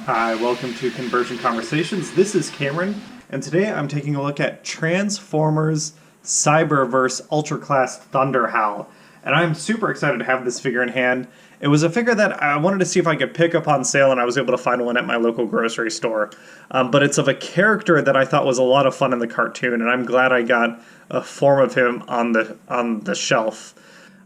Hi, welcome to Conversion Conversations. This is Cameron, and today I'm taking a look at Transformers Cyberverse Ultra Class Thunderhowl. And I'm super excited to have this figure in hand. It was a figure that I wanted to see if I could pick up on sale, and I was able to find one at my local grocery store. But it's of a character that I thought was a lot of fun in the cartoon, and I'm glad I got a form of him on the shelf.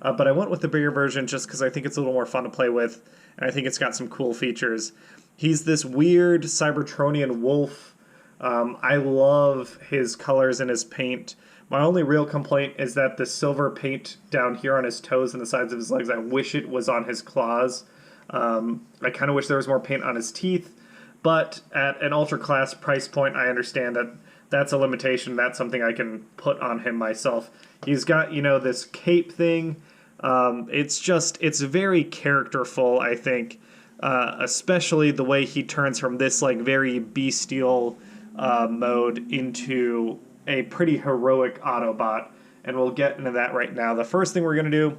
But I went with the bigger version just because I think it's a little more fun to play with, and I think it's got some cool features. He's this weird Cybertronian wolf. I love his colors and his paint. My only real complaint is that the silver paint down here on his toes and the sides of his legs, I wish it was on his claws. I kind of wish there was more paint on his teeth. But at an ultra class price point, I understand that that's a limitation. That's something I can put on him myself. He's got, this cape thing. It's very characterful, I think. Especially the way he turns from this very bestial mode into a pretty heroic Autobot, and we'll get into that right now. The first thing we're going to do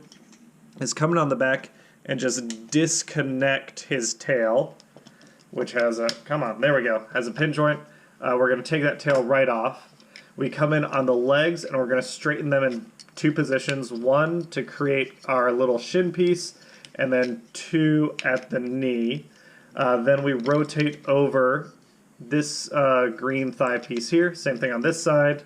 is come in on the back and just disconnect his tail, which has has a pin joint. We're going to take that tail right off. We come in on the legs, and we're going to straighten them in two positions. One to create our little shin piece, and then two at the knee. Then we rotate over this green thigh piece here. Same thing on this side.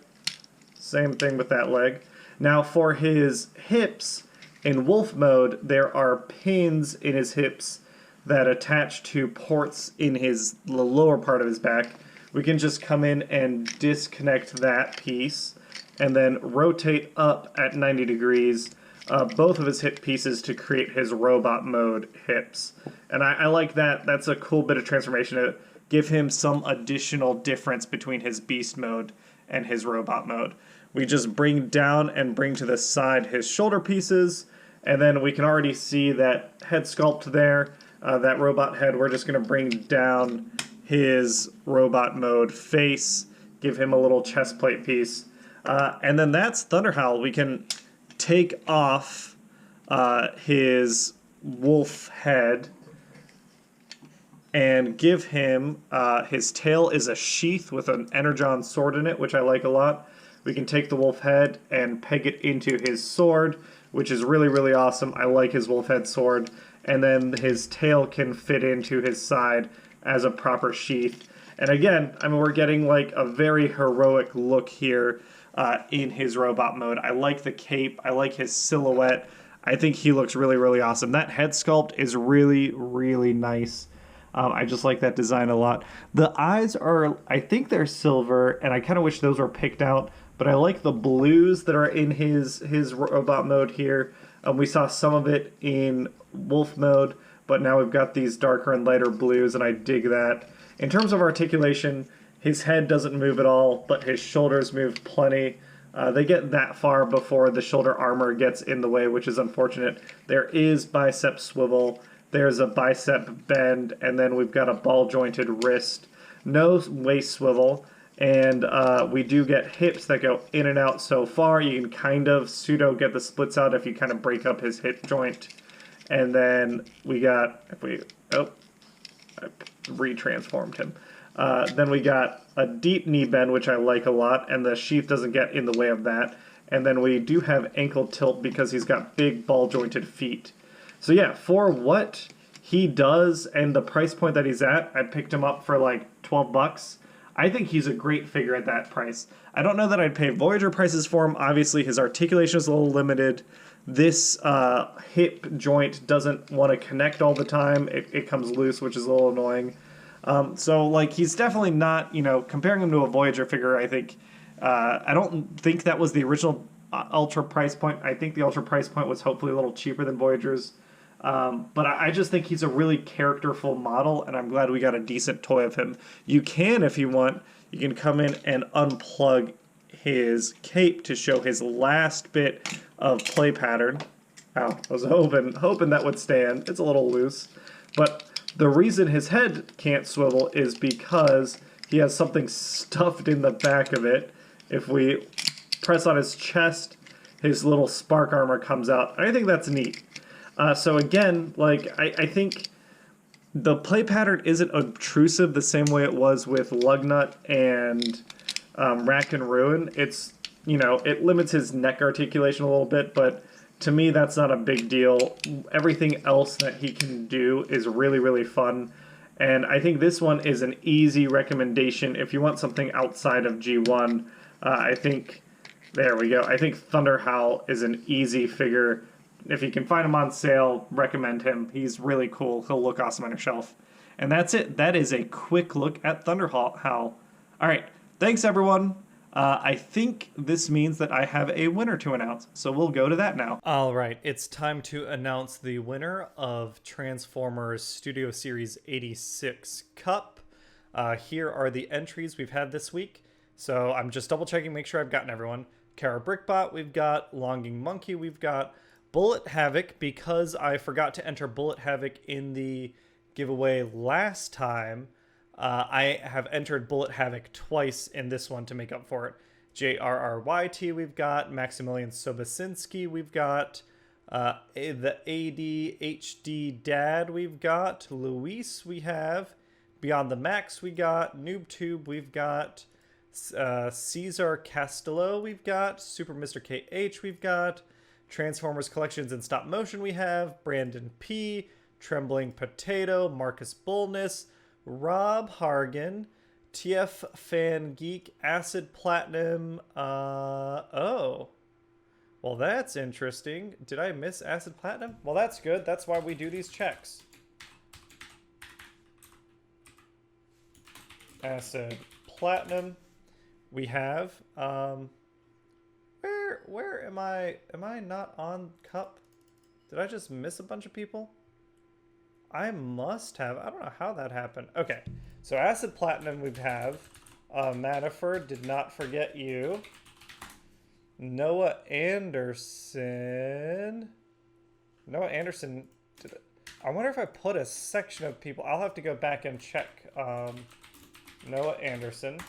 Same thing with that leg. Now for his hips, in wolf mode, there are pins in his hips that attach to ports in the lower part of his back. We can just come in and disconnect that piece and then rotate up at 90 degrees both of his hip pieces to create his robot mode hips. And I like that. That's a cool bit of transformation to give him some additional difference between his beast mode and his robot mode. We just bring down and bring to the side his shoulder pieces, and then we can already see that head sculpt there, that robot head. We're just going to bring down his robot mode face, give him a little chest plate piece. And then that's Thunderhowl. We can take off his wolf head and give him his tail is a sheath with an energon sword in it, which I like a lot. We can take the wolf head and peg it into his sword, which is really, really awesome. I like his wolf head sword. And then his tail can fit into his side as a proper sheath. And again, we're getting a very heroic look here in his robot mode. I like the cape. I like his silhouette. I think he looks really, really awesome. That head sculpt is really, really nice. I just like that design a lot. The eyes are, I think they're silver, and I kind of wish those were picked out, but I like the blues that are in his robot mode here. We saw some of it in wolf mode, but now we've got these darker and lighter blues, and I dig that. In terms of articulation, his head doesn't move at all, but his shoulders move plenty. They get that far before the shoulder armor gets in the way, which is unfortunate. There is bicep swivel. There's a bicep bend, and then we've got a ball-jointed wrist. No waist swivel, and we do get hips that go in and out so far. You can kind of pseudo get the splits out if you kind of break up his hip joint. And then we got, I retransformed him. Then we got a deep knee bend, which I like a lot, and the sheath doesn't get in the way of that. And then we do have ankle tilt because he's got big ball-jointed feet. So yeah, for what he does and the price point that he's at, I picked him up for $12. I think he's a great figure at that price. I don't know that I'd pay Voyager prices for him. Obviously, his articulation is a little limited. This hip joint doesn't want to connect all the time. It comes loose, which is a little annoying. So he's definitely not, comparing him to a Voyager figure, I think, I don't think that was the original Ultra price point. I think the Ultra price point was hopefully a little cheaper than Voyager's. But I just think he's a really characterful model, and I'm glad we got a decent toy of him. You can, if you want, you can come in and unplug his cape to show his last bit of play pattern. Ow, I was hoping that would stand. It's a little loose. But the reason his head can't swivel is because he has something stuffed in the back of it. If we press on his chest, his little spark armor comes out. I think that's neat. So again, I think the play pattern isn't obtrusive the same way it was with Lugnut and Rack and Ruin. It's, it limits his neck articulation a little bit, but to me that's not a big deal. Everything else that he can do is really, really fun. And I think this one is an easy recommendation if you want something outside of G1. I think, there we go. I think Thunderhowl is an easy figure. If you can find him on sale, recommend him. He's really cool. He'll look awesome on your shelf. And that's it. That is a quick look at Thunderhowl. All right. Thanks, everyone. I think this means that I have a winner to announce, so we'll go to that now. All right, it's time to announce the winner of Transformers Studio Series 86 Cup. Here are the entries we've had this week. So I'm just double checking, make sure I've gotten everyone. Kara Brickbot, we've got Longing Monkey, we've got Bullet Havoc, because I forgot to enter Bullet Havoc in the giveaway last time. I have entered Bullet Havoc twice in this one to make up for it. JRRYT we've got, Maximilian Sobosinski we've got, the ADHD Dad we've got, Luis we have, Beyond the Max we got, NoobTube we've got, Cesar Castillo we've got, Super Mr. KH we've got, Transformers Collections in Stop Motion we have, Brandon P, Trembling Potato, Marcus Bullness, Rob Hargan, TF Fan Geek, Acid Platinum, oh. Well, that's interesting. Did I miss Acid Platinum? Well, that's good. That's why we do these checks. Acid Platinum. We have, where am I? Am I not on Cup? Did I just miss a bunch of people? I must have. I don't know how that happened. Okay, so Acid Platinum we have. Manaford, did not forget you. Noah Anderson. I wonder if I put a section of people. I'll have to go back and check. Noah Anderson.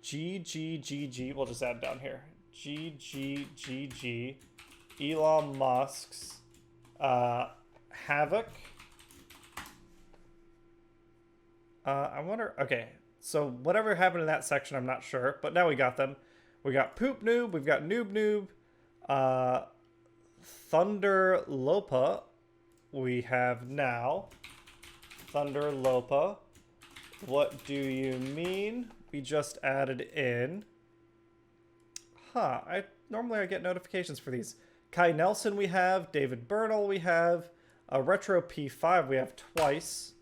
GGGG. We'll just add it down here. GGGG. Elon Musk's. Havoc. I wonder, okay, so whatever happened in that section, I'm not sure, but now we got them. We got Poop Noob, we've got Noob Noob, Thunder Lopa, we have now. Thunder Lopa. What do you mean? We just added in. Normally I get notifications for these. Kai Nelson we have, David Bernal we have, Retro P5 we have twice,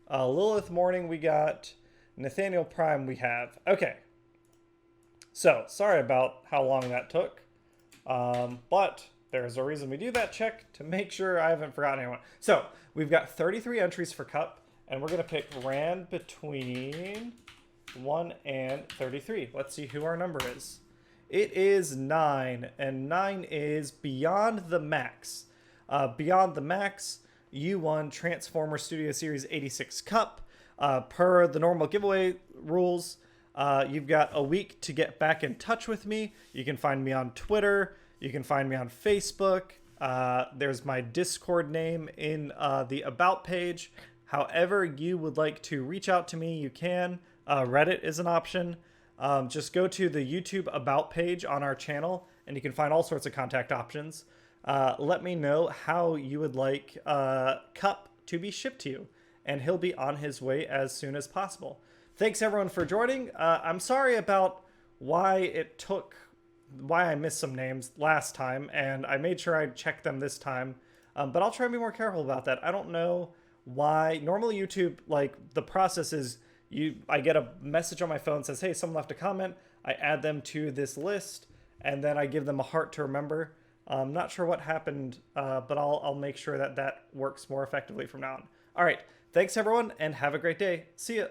Lilith Morning we got, Nathaniel Prime we have. Okay, so sorry about how long that took, but there's a reason we do that check to make sure I haven't forgotten anyone. So we've got 33 entries for Cup, and we're going to pick rand between 1 and 33. Let's see who our number is. It is 9, and 9 is Beyond the Max. Beyond the Max, you won Transformers Studio Series 86 Cup. Per the normal giveaway rules, you've got a week to get back in touch with me. You can find me on Twitter. You can find me on Facebook. There's my Discord name in the About page. However you would like to reach out to me, you can. Reddit is an option. Just go to the YouTube About page on our channel, and you can find all sorts of contact options. Let me know how you would like Cup to be shipped to you, and he'll be on his way as soon as possible. Thanks, everyone, for joining. I'm sorry about why I missed some names last time, and I made sure I checked them this time, but I'll try to be more careful about that. I don't know why. Normally, YouTube, the process is I get a message on my phone that says, hey, someone left a comment. I add them to this list, and then I give them a heart to remember. I'm not sure what happened, but I'll make sure that works more effectively from now on. All right. Thanks, everyone, and have a great day. See ya.